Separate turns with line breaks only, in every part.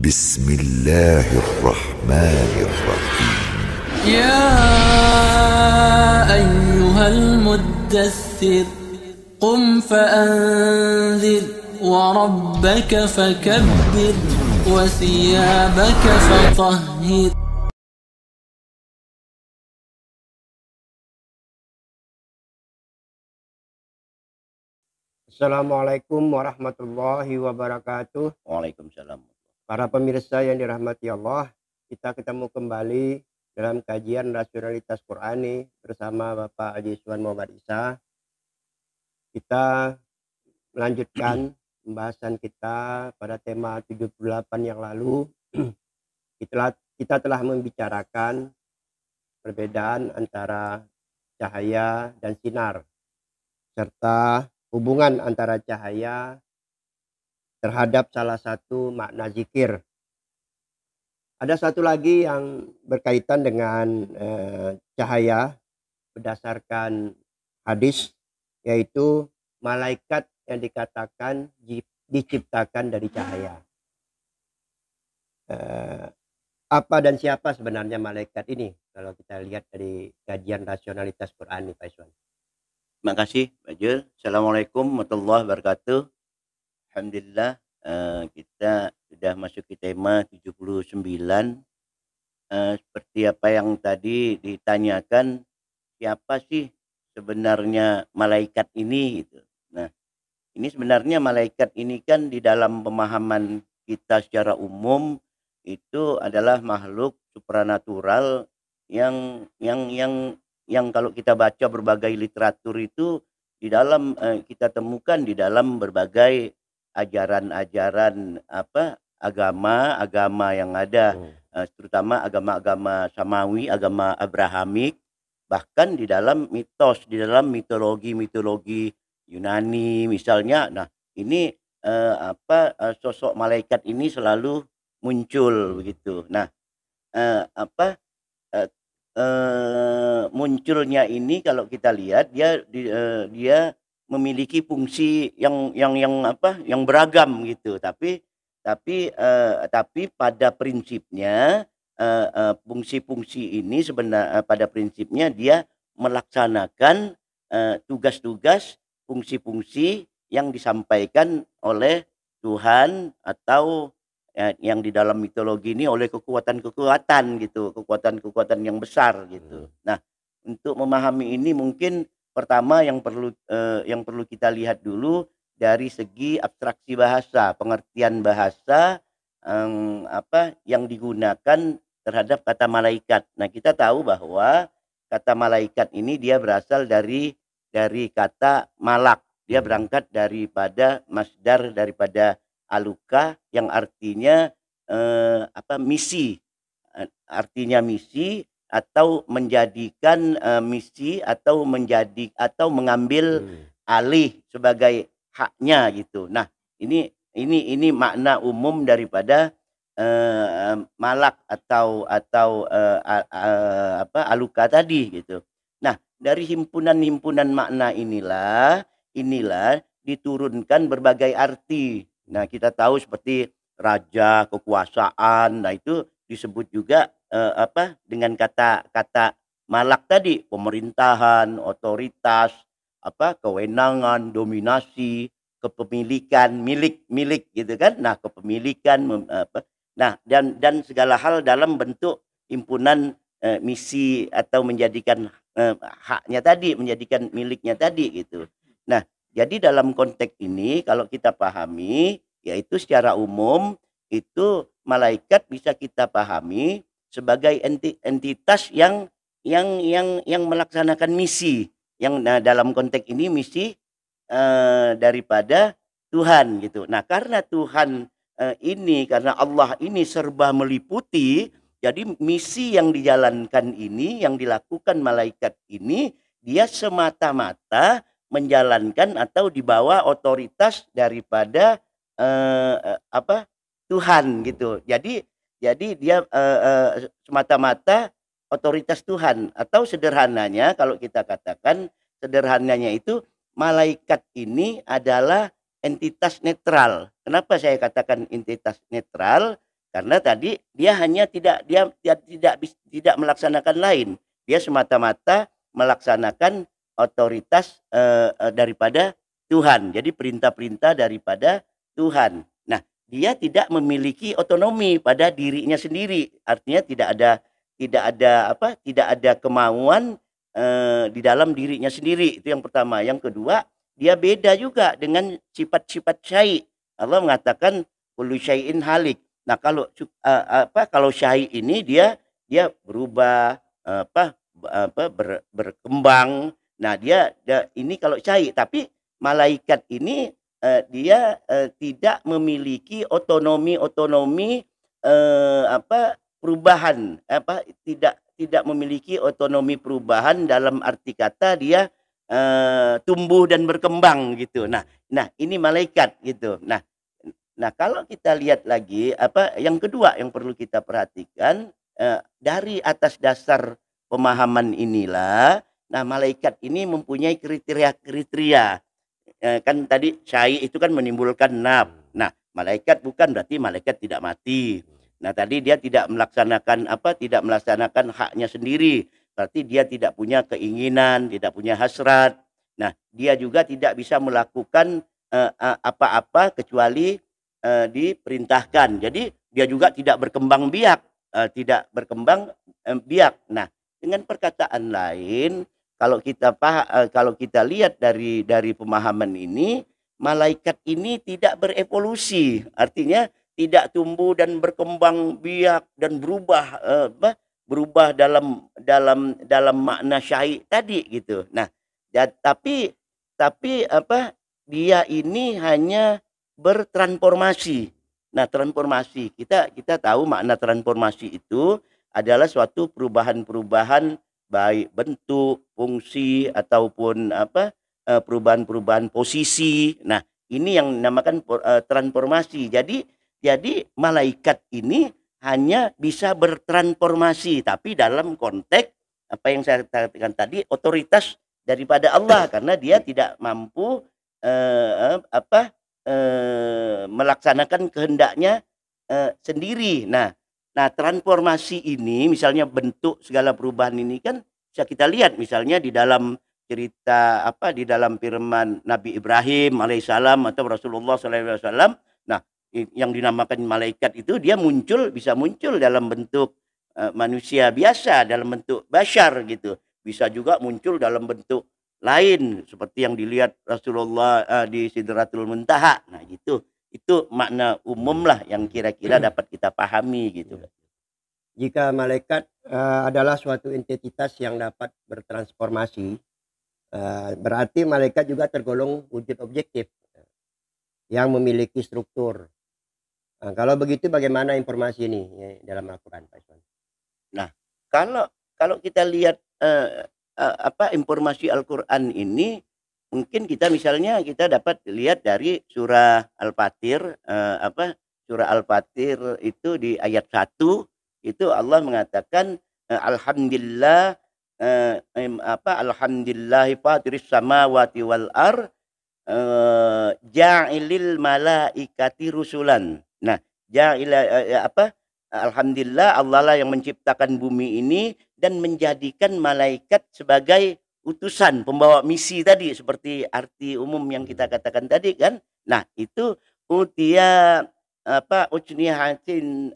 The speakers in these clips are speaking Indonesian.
بسم الله الرحمن الرحيم
يا أيها المدثر قم فأنذر وربك فكبر وثيابك فطهر.
Assalamualaikum warahmatullahi wabarakatuh.
Waalaikumsalam.
Para pemirsa yang dirahmati Allah, kita ketemu kembali dalam kajian rasionalitas Qurani bersama Bapak Haji Iswan Muhammad Isa. Kita melanjutkan pembahasan kita pada tema 78 yang lalu. Kita telah membicarakan perbedaan antara cahaya dan sinar, serta hubungan antara cahaya terhadap salah satu makna zikir. Ada satu lagi yang berkaitan dengan cahaya berdasarkan hadis, yaitu malaikat yang dikatakan diciptakan dari cahaya. Apa dan siapa sebenarnya malaikat ini? Kalau kita lihat dari kajian rasionalitas Quran, Pak Iswan.
Terima kasih, Pak Jul. Assalamualaikum warahmatullahi wabarakatuh. Alhamdulillah, kita sudah masuk ke tema 79. Seperti apa yang tadi ditanyakan, siapa sih sebenarnya malaikat ini gitu. Nah, ini sebenarnya malaikat ini kan di dalam pemahaman kita secara umum itu adalah makhluk supranatural yang kalau kita baca berbagai literatur itu di dalam kita temukan di dalam berbagai ajaran-ajaran agama yang ada, terutama agama-agama Samawi, agama Abrahamik, bahkan di dalam mitos, di dalam mitologi Yunani misalnya. Nah, ini sosok malaikat ini selalu muncul begitu. Nah, munculnya ini kalau kita lihat dia memiliki fungsi yang beragam gitu, tapi pada prinsipnya fungsi-fungsi ini sebenarnya pada prinsipnya dia melaksanakan tugas-tugas, fungsi-fungsi yang disampaikan oleh Tuhan atau yang di dalam mitologi ini oleh kekuatan-kekuatan gitu, kekuatan-kekuatan yang besar gitu. Nah, untuk memahami ini mungkin pertama yang perlu kita lihat dulu dari segi abstraksi bahasa, pengertian bahasa yang digunakan terhadap kata malaikat. Nah, kita tahu bahwa kata malaikat ini dia berasal dari kata malak. Dia berangkat daripada masdar daripada aluka yang artinya misi. Artinya misi atau menjadikan misi atau mengambil alih sebagai haknya gitu. Nah, ini makna umum daripada malak atau aluka tadi gitu. Nah, dari himpunan makna inilah diturunkan berbagai arti. Nah, kita tahu seperti raja, kekuasaan. Nah, itu disebut juga dengan kata malak tadi, pemerintahan, otoritas, kewenangan, dominasi, kepemilikan, milik gitu kan. Nah, kepemilikan nah dan segala hal dalam bentuk himpunan misi atau menjadikan haknya tadi, menjadikan miliknya tadi gitu. Nah, jadi dalam konteks ini kalau kita pahami, yaitu secara umum itu malaikat bisa kita pahami sebagai entitas yang melaksanakan misi, yang dalam konteks ini misi daripada Tuhan gitu. Nah, karena Tuhan karena Allah ini serba meliputi, jadi misi yang dijalankan ini, yang dilakukan malaikat ini, dia semata-mata menjalankan atau di bawah otoritas daripada Tuhan gitu. Jadi dia semata-mata otoritas Tuhan, atau sederhananya kalau kita katakan sederhananya itu malaikat ini adalah entitas netral. Kenapa saya katakan entitas netral? karena tadi dia hanya tidak melaksanakan lain. Dia semata-mata melaksanakan otoritas daripada Tuhan. Jadi perintah-perintah daripada Tuhan. Nah, dia tidak memiliki otonomi pada dirinya sendiri. Artinya tidak ada kemauan di dalam dirinya sendiri. Itu yang pertama. Yang kedua, dia beda juga dengan sifat-sifat syai'. Allah mengatakan kullu syai'in halik. Nah, kalau syai' ini dia berubah berkembang. Nah, dia ini kalau syai', tapi malaikat ini dia tidak memiliki otonomi perubahan, tidak memiliki otonomi perubahan dalam arti kata dia tumbuh dan berkembang gitu. Nah ini malaikat gitu. Nah kalau kita lihat lagi yang kedua yang perlu kita perhatikan dari atas dasar pemahaman inilah, nah malaikat ini mempunyai kriteria. Kan tadi syai' itu kan menimbulkan naf. Nah malaikat bukan berarti malaikat tidak mati. Nah tadi dia tidak melaksanakan haknya sendiri. Berarti dia tidak punya keinginan, tidak punya hasrat. Nah dia juga tidak bisa melakukan apa-apa kecuali diperintahkan. Jadi dia juga tidak berkembang biak, Nah dengan perkataan lain, kalau kita lihat dari pemahaman ini, malaikat ini tidak berevolusi, artinya tidak tumbuh dan berkembang biak dan berubah dalam makna syai' tadi gitu. Nah, tapi dia ini hanya bertransformasi. Nah, transformasi kita tahu makna transformasi itu adalah suatu perubahan-perubahan baik bentuk, fungsi ataupun perubahan-perubahan posisi. Nah, ini yang dinamakan transformasi. Jadi malaikat ini hanya bisa bertransformasi, tapi dalam konteks apa yang saya katakan tadi, otoritas daripada Allah, karena dia tidak mampu melaksanakan kehendaknya sendiri. Nah, transformasi ini misalnya bentuk segala perubahan ini kan bisa kita lihat misalnya di dalam cerita di dalam firman Nabi Ibrahim alaihissalam atau Rasulullah SAW. Nah, yang dinamakan malaikat itu dia bisa muncul dalam bentuk manusia biasa, dalam bentuk bashar gitu. Bisa juga muncul dalam bentuk lain seperti yang dilihat Rasulullah di Sidratul Muntaha. Nah, gitu. Itu makna umum lah yang kira-kira dapat kita pahami gitu.
Jika malaikat adalah suatu entitas yang dapat bertransformasi, berarti malaikat juga tergolong wujud objektif yang memiliki struktur. Nah, kalau begitu bagaimana informasi ini dalam Al-Quran, Pak Iswan?
Nah, kalau kita lihat informasi Al-Quran ini, mungkin kita dapat lihat dari surah Al-Fatir. Surah Al-Fatir itu di ayat 1 itu Allah mengatakan alhamdulillah alhamdulillahi fatiris samawati wal ar ja'ilil malaikati rusulan. Nah, alhamdulillah Allah lah yang menciptakan bumi ini dan menjadikan malaikat sebagai utusan pembawa misi tadi, seperti arti umum yang kita katakan tadi kan. Nah, itu ujnihatin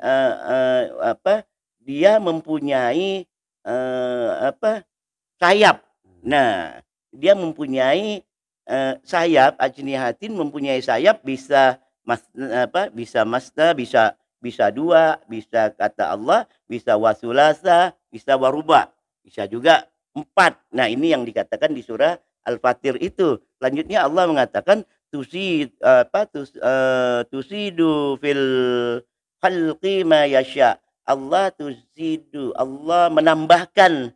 dia mempunyai sayap. Nah, dia mempunyai sayap, ajnihatin mempunyai sayap, bisa masna, bisa dua, bisa kata Allah, bisa wasulasa, bisa waruba, bisa juga 4. Nah, ini yang dikatakan di surah Al-Fatir itu. Selanjutnya Allah mengatakan tusidu fil khalqi ma yasha. Allah menambahkan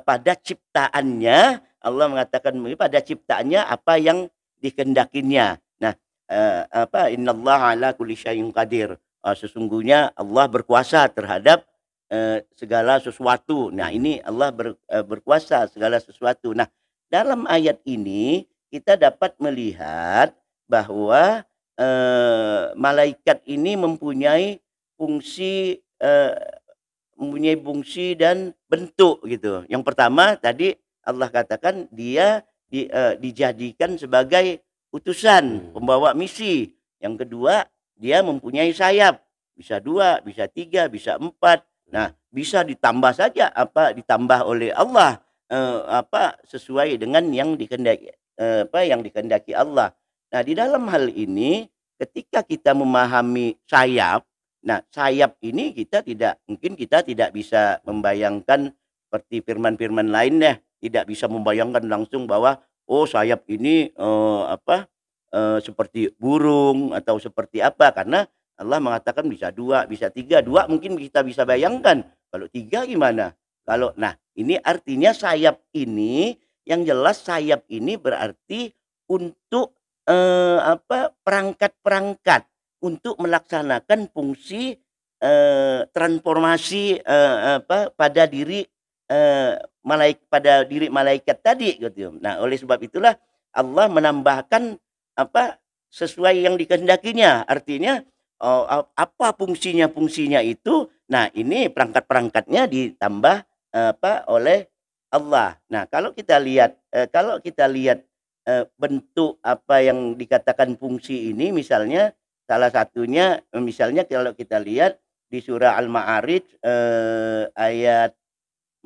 pada ciptaannya. Allah mengatakan pada ciptaannya apa yang dikehendakinya. Nah, innallaha ala kulli syai'in qadir. Sesungguhnya Allah berkuasa terhadap segala sesuatu. Nah, ini Allah berkuasa segala sesuatu. Nah, dalam ayat ini kita dapat melihat bahwa malaikat ini mempunyai fungsi mempunyai fungsi dan bentuk gitu. Yang pertama tadi Allah katakan dia dijadikan sebagai utusan, pembawa misi. Yang kedua, dia mempunyai sayap. Bisa 2, bisa 3, bisa 4. Nah, bisa ditambah saja ditambah oleh Allah sesuai dengan yang dikehendaki yang dikehendaki Allah. Nah, di dalam hal ini ketika kita memahami sayap, nah sayap ini kita tidak bisa membayangkan seperti firman-firman lainnya, tidak bisa membayangkan langsung bahwa oh sayap ini seperti burung atau seperti apa, karena Allah mengatakan bisa 2, bisa 3. 2 mungkin kita bisa bayangkan, kalau 3 gimana? Nah ini artinya sayap ini, yang jelas sayap ini berarti untuk perangkat-perangkat untuk melaksanakan fungsi transformasi pada diri malaikat tadi gitu. Nah, oleh sebab itulah Allah menambahkan sesuai yang dikehendakinya. Artinya apa fungsinya itu. Nah, ini perangkat-perangkatnya ditambah oleh Allah. Nah, kalau kita lihat bentuk apa yang dikatakan fungsi ini, misalnya salah satunya misalnya kalau kita lihat di surah Al-Ma'arij ayat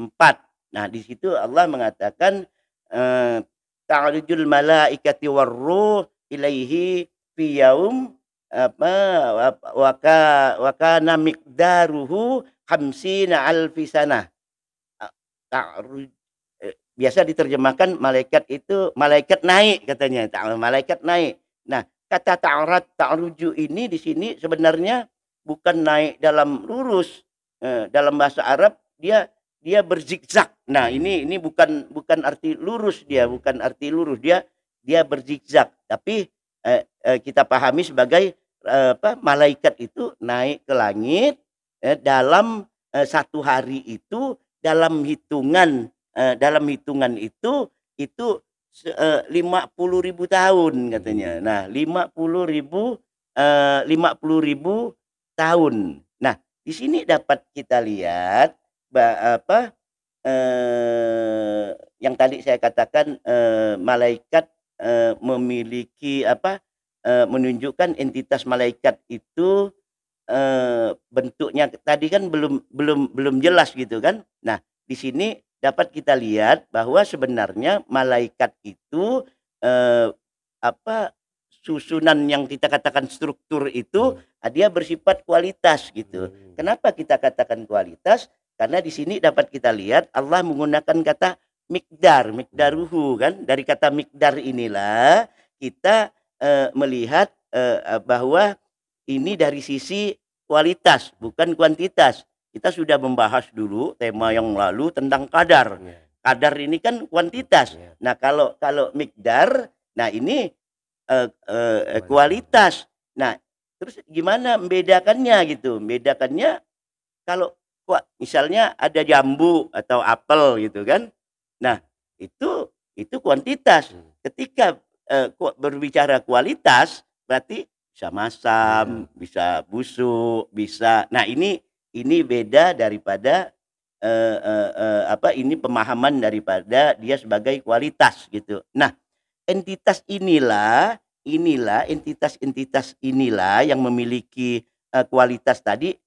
4. Nah, di situ Allah mengatakan ta'rujul malaikati warruh ilaihi fi yaum wa kana miqdaruhu 50 alfi sanah. Biasa diterjemahkan malaikat itu malaikat naik katanya, malaikat naik. Nah, kata ta'ruju ini di sini sebenarnya bukan naik dalam lurus. Dalam bahasa Arab dia berzigzag. Nah, ini bukan arti lurus, bukan arti lurus, dia berzigzag. Tapi kita pahami sebagai malaikat itu naik ke langit dalam satu hari itu, dalam hitungan itu 50.000 tahun katanya. Nah, 50.000 tahun. Nah, di sini dapat kita lihat yang tadi saya katakan malaikat memiliki menunjukkan entitas malaikat itu bentuknya tadi kan belum jelas gitu kan. Nah, di sini dapat kita lihat bahwa sebenarnya malaikat itu susunan yang kita katakan struktur itu dia bersifat kualitas gitu. Kenapa kita katakan kualitas? Karena di sini dapat kita lihat Allah menggunakan kata mikdaruhu kan. Dari kata mikdar inilah kita melihat bahwa ini dari sisi kualitas bukan kuantitas. Kita sudah membahas dulu tema yang lalu tentang kadar. Kadar ini kan kuantitas. Nah, kalau mikdar, nah ini kualitas. Nah, terus gimana membedakannya gitu? Membedakannya kalau misalnya ada jambu atau apel gitu kan. Nah, itu kuantitas. Ketika berbicara kualitas berarti bisa masam, bisa busuk, bisa. Nah, ini beda daripada ini pemahaman daripada dia sebagai kualitas gitu. Nah, entitas inilah entitas inilah yang memiliki kualitas tadi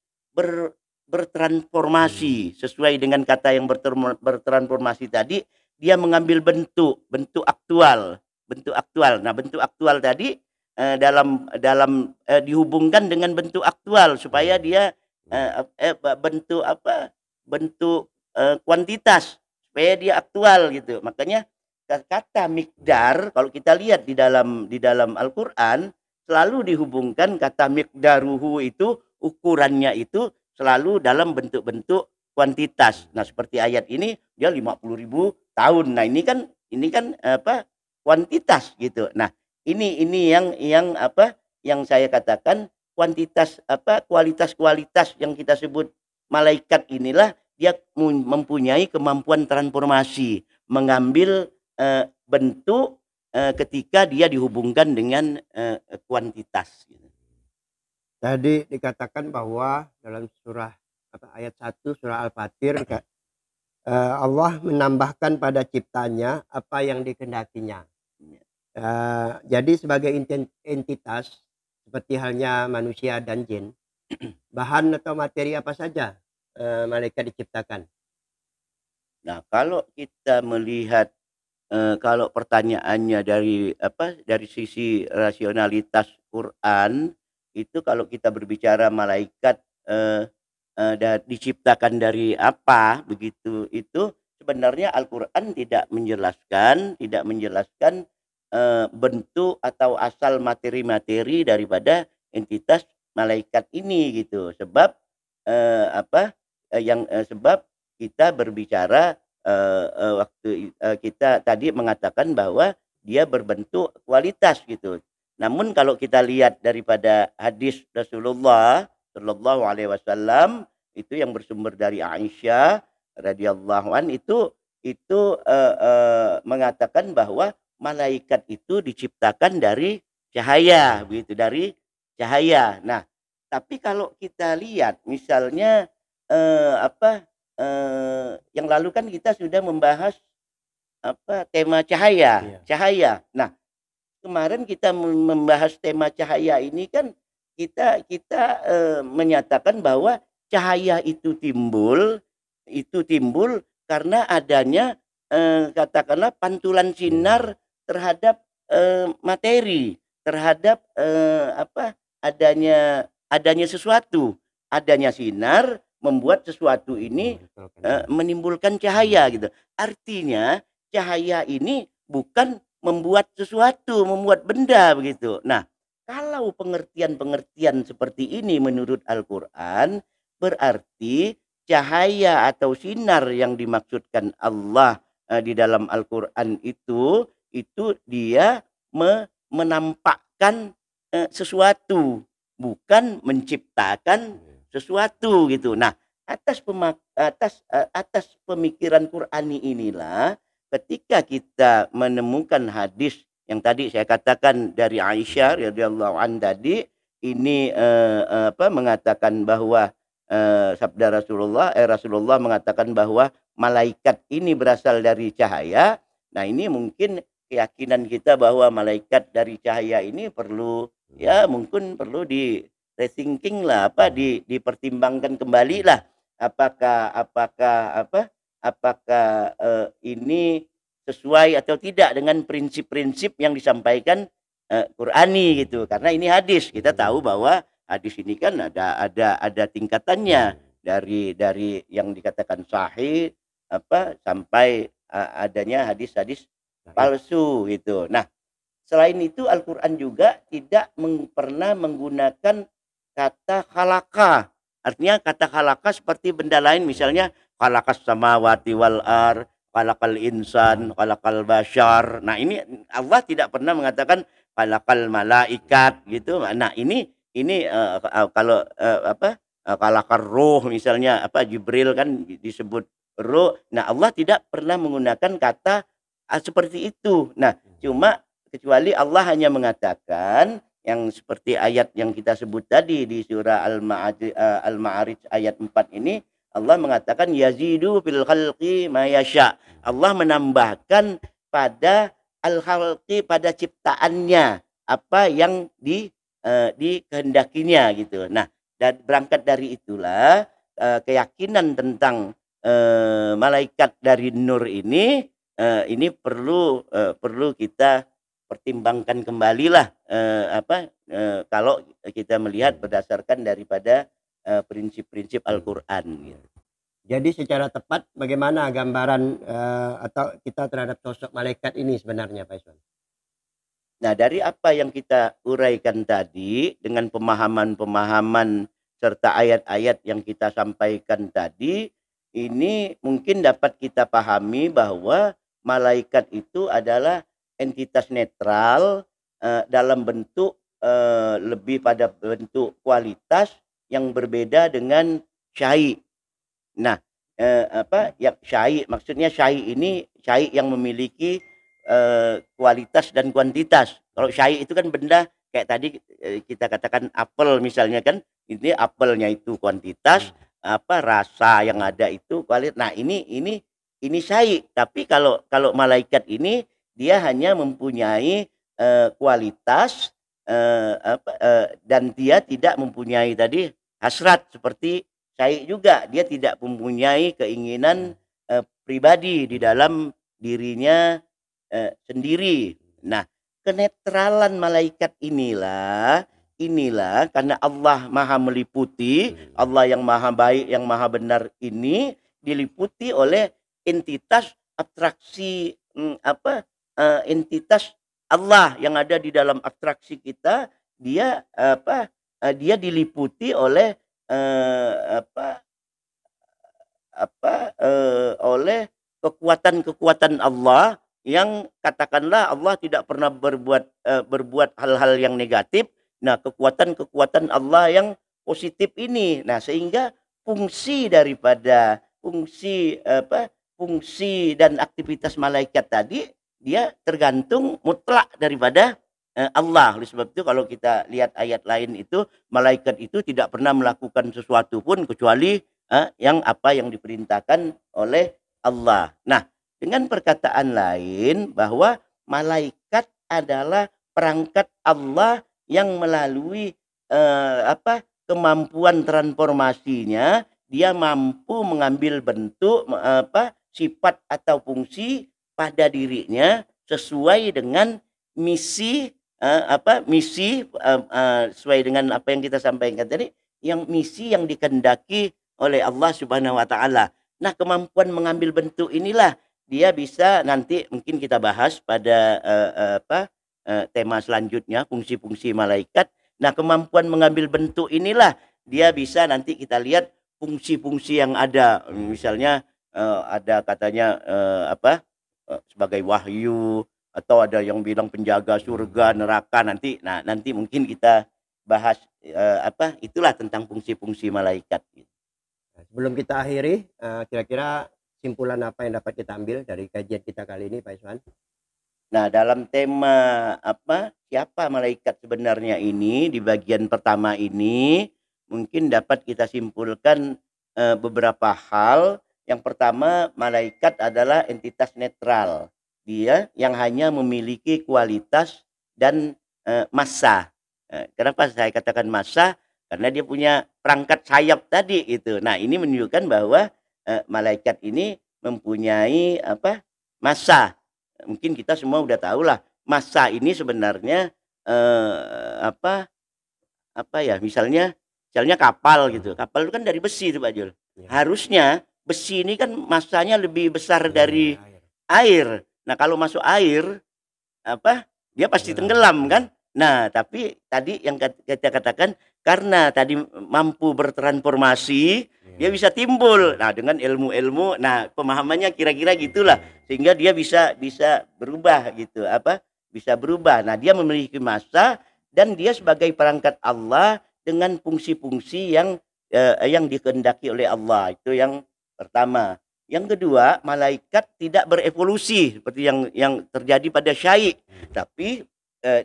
bertransformasi sesuai dengan kata yang bertransformasi tadi. Dia mengambil bentuk aktual. Nah, bentuk aktual tadi dihubungkan dengan bentuk aktual supaya dia bentuk kuantitas supaya dia aktual gitu. Makanya kata mikdar kalau kita lihat di dalam Al-Qur'an selalu dihubungkan kata mikdaruhu itu ukurannya itu selalu dalam bentuk-bentuk kuantitas. Nah, seperti ayat ini dia 50.000 tahun. Nah, ini kan kuantitas gitu. Nah, ini yang saya katakan kuantitas kualitas yang kita sebut malaikat inilah dia mempunyai kemampuan transformasi, mengambil bentuk ketika dia dihubungkan dengan kuantitas.
Tadi dikatakan bahwa dalam surah ayat 1 surah Al-Fatir Allah menambahkan pada ciptanya apa yang dikehendakinya. Jadi sebagai entitas seperti halnya manusia dan jin, bahan atau materi apa saja malaikat diciptakan?
Nah, kalau kita melihat kalau pertanyaannya dari sisi rasionalitas Quran, itu kalau kita berbicara malaikat diciptakan dari apa begitu, itu sebenarnya Al-Quran tidak menjelaskan bentuk atau asal materi-materi daripada entitas malaikat ini gitu. Sebab sebab kita berbicara waktu kita tadi mengatakan bahwa dia berbentuk kualitas gitu. Namun kalau kita lihat daripada hadis Rasulullah Shallallahu Alaihi Wasallam itu yang bersumber dari Aisyah radhiyallahu an, itu mengatakan bahwa malaikat itu diciptakan dari cahaya, begitu, dari cahaya. Nah, tapi kalau kita lihat misalnya yang lalu kan kita sudah membahas tema cahaya. Cahaya. Nah, kemarin kita membahas tema cahaya ini kan kita menyatakan bahwa cahaya itu timbul karena adanya katakanlah pantulan sinar terhadap materi, terhadap adanya sesuatu, adanya sinar membuat sesuatu ini menimbulkan cahaya gitu. Artinya cahaya ini bukan membuat sesuatu, membuat benda begitu. Nah, kalau pengertian-pengertian seperti ini menurut Al-Quran, berarti cahaya atau sinar yang dimaksudkan Allah di dalam Al-Quran itu dia menampakkan sesuatu, bukan menciptakan sesuatu gitu. Nah, atas pemikiran Qurani inilah ketika kita menemukan hadis yang tadi saya katakan dari Aisyah radhiyallahu anha tadi, ini mengatakan bahwa sabda Rasulullah mengatakan bahwa malaikat ini berasal dari cahaya. Nah, ini mungkin keyakinan kita bahwa malaikat dari cahaya ini perlu mungkin perlu di rethinking lah, dipertimbangkan kembali lah, apakah ini sesuai atau tidak dengan prinsip-prinsip yang disampaikan Qurani gitu. Karena ini hadis, kita tahu bahwa hadis ini kan ada tingkatannya dari yang dikatakan sahih sampai adanya hadis-hadis palsu gitu. Nah, selain itu Al-Quran juga tidak pernah menggunakan kata khalaqa. Artinya kata khalaqa seperti benda lain, misalnya khalaqas samawati wal ar, khalaqal insan, khalaqal bashar. Nah, ini Allah tidak pernah mengatakan khalaqal malaikat gitu. Nah, ini kalau khalaqar ruh misalnya, Jibril kan disebut ruh. Nah, Allah tidak pernah menggunakan kata seperti itu. Nah, cuma kecuali Allah hanya mengatakan yang seperti ayat yang kita sebut tadi di surah Al-Ma'arij ayat 4 ini, Allah mengatakan yazidu fil khalqi ma yasha. Allah menambahkan pada al-khalqi, pada ciptaannya apa yang dikehendakinya gitu. Nah, dan berangkat dari itulah keyakinan tentang malaikat dari nur ini perlu kita pertimbangkan kembalilah kalau kita melihat berdasarkan daripada prinsip-prinsip Al-Quran gitu.
Jadi secara tepat bagaimana gambaran atau kita terhadap sosok malaikat ini sebenarnya, Pak Iswan?
Nah, dari apa yang kita uraikan tadi dengan pemahaman-pemahaman serta ayat-ayat yang kita sampaikan tadi, ini mungkin dapat kita pahami bahwa malaikat itu adalah entitas netral dalam bentuk lebih pada bentuk kualitas yang berbeda dengan syai. Nah, yang syai maksudnya syai ini syai yang memiliki kualitas dan kuantitas. Kalau syai itu kan benda kayak tadi kita katakan apel misalnya kan, ini apelnya itu kuantitas, rasa yang ada itu kualitas. Nah, ini syai. Tapi kalau malaikat ini dia hanya mempunyai kualitas dan dia tidak mempunyai tadi hasrat seperti syai juga. Dia tidak mempunyai keinginan pribadi di dalam dirinya sendiri. Nah, kenetralan malaikat inilah karena Allah maha meliputi, Allah yang maha baik, yang maha benar ini diliputi oleh entitas abstraksi entitas Allah yang ada di dalam abstraksi kita. Dia dia diliputi oleh oleh kekuatan-kekuatan Allah yang katakanlah Allah tidak pernah berbuat hal-hal yang negatif. Nah, kekuatan-kekuatan Allah yang positif ini. Nah, sehingga fungsi daripada fungsi dan aktivitas malaikat tadi dia tergantung mutlak daripada Allah. Oleh sebab itu kalau kita lihat ayat lain itu, malaikat itu tidak pernah melakukan sesuatu pun kecuali yang diperintahkan oleh Allah. Nah, dengan perkataan lain bahwa malaikat adalah perangkat Allah yang melalui kemampuan transformasinya dia mampu mengambil bentuk sifat atau fungsi pada dirinya sesuai dengan misi sesuai dengan apa yang kita sampaikan tadi, yang misi yang dikehendaki oleh Allah Subhanahu wa taala. Nah, kemampuan mengambil bentuk inilah dia bisa nanti mungkin kita bahas pada tema selanjutnya, fungsi-fungsi malaikat. Nah, kemampuan mengambil bentuk inilah dia bisa nanti kita lihat fungsi-fungsi yang ada. Misalnya ada katanya sebagai wahyu, atau ada yang bilang penjaga surga, neraka nanti. Nah, nanti mungkin kita bahas itulah tentang fungsi-fungsi malaikat.
Sebelum kita akhiri, kira-kira simpulan apa yang dapat kita ambil dari kajian kita kali ini, Pak Iswan?
Nah, dalam tema siapa malaikat sebenarnya ini, di bagian pertama ini mungkin dapat kita simpulkan beberapa hal. Yang pertama, malaikat adalah entitas netral. Dia yang hanya memiliki kualitas dan massa. Kenapa saya katakan massa? Karena dia punya perangkat sayap tadi itu. Nah, ini menunjukkan bahwa malaikat ini mempunyai massa. Mungkin kita semua udah tahu lah, massa ini sebenarnya misalnya kapal gitu. Kapal itu kan dari besi itu, Pak Jul. Ya. Harusnya besi ini kan massanya lebih besar dari air. Nah, kalau masuk air dia pasti tenggelam kan? Nah, tapi tadi yang kita katakan karena tadi mampu bertransformasi, dia bisa timbul. Nah, dengan ilmu-ilmu, nah pemahamannya kira-kira gitulah, sehingga dia bisa berubah gitu, bisa berubah. Nah, dia memiliki massa dan dia sebagai perangkat Allah dengan fungsi-fungsi yang dikehendaki oleh Allah. Itu yang pertama. Yang kedua, malaikat tidak berevolusi seperti yang terjadi pada syai, tapi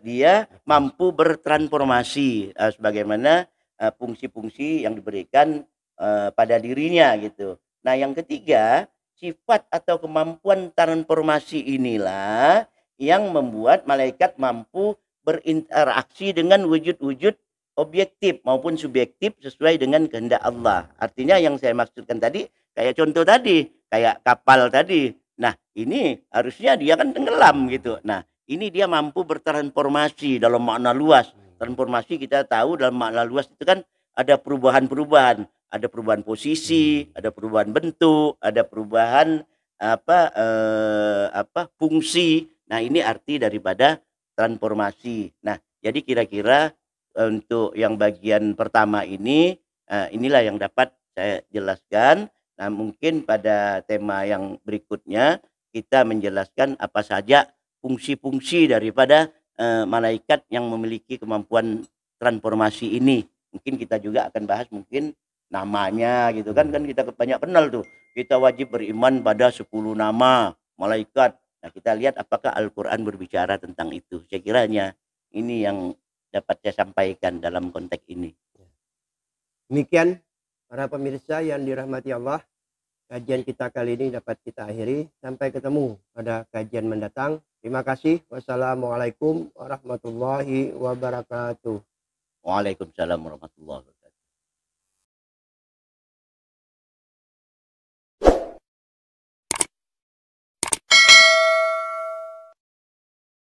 dia mampu bertransformasi sebagaimana fungsi-fungsi yang diberikan pada dirinya gitu. Nah, yang ketiga, sifat atau kemampuan transformasi inilah yang membuat malaikat mampu berinteraksi dengan wujud-wujud objektif maupun subjektif sesuai dengan kehendak Allah. Artinya yang saya maksudkan tadi, kayak contoh tadi, kayak kapal tadi. Nah, ini harusnya dia kan tenggelam gitu. Nah, ini dia mampu bertransformasi dalam makna luas. Transformasi kita tahu dalam makna luas itu kan ada perubahan-perubahan. Ada perubahan posisi, ada perubahan bentuk, ada perubahan fungsi. Nah, ini arti daripada transformasi. Nah, jadi kira-kira untuk yang bagian pertama ini, inilah yang dapat saya jelaskan. Nah, mungkin pada tema yang berikutnya kita menjelaskan apa saja fungsi-fungsi daripada malaikat yang memiliki kemampuan transformasi ini. Mungkin kita juga akan bahas mungkin namanya gitu kan kita banyak kenal tuh. Kita wajib beriman pada 10 nama malaikat. Nah, kita lihat apakah Al-Quran berbicara tentang itu. Saya kiranya ini yang dapat saya sampaikan dalam konteks ini.
Demikian para pemirsa yang dirahmati Allah, kajian kita kali ini dapat kita akhiri. Sampai ketemu pada kajian mendatang. Terima kasih. Wassalamualaikum warahmatullahi wabarakatuh.
Waalaikumsalam warahmatullahi wabarakatuh.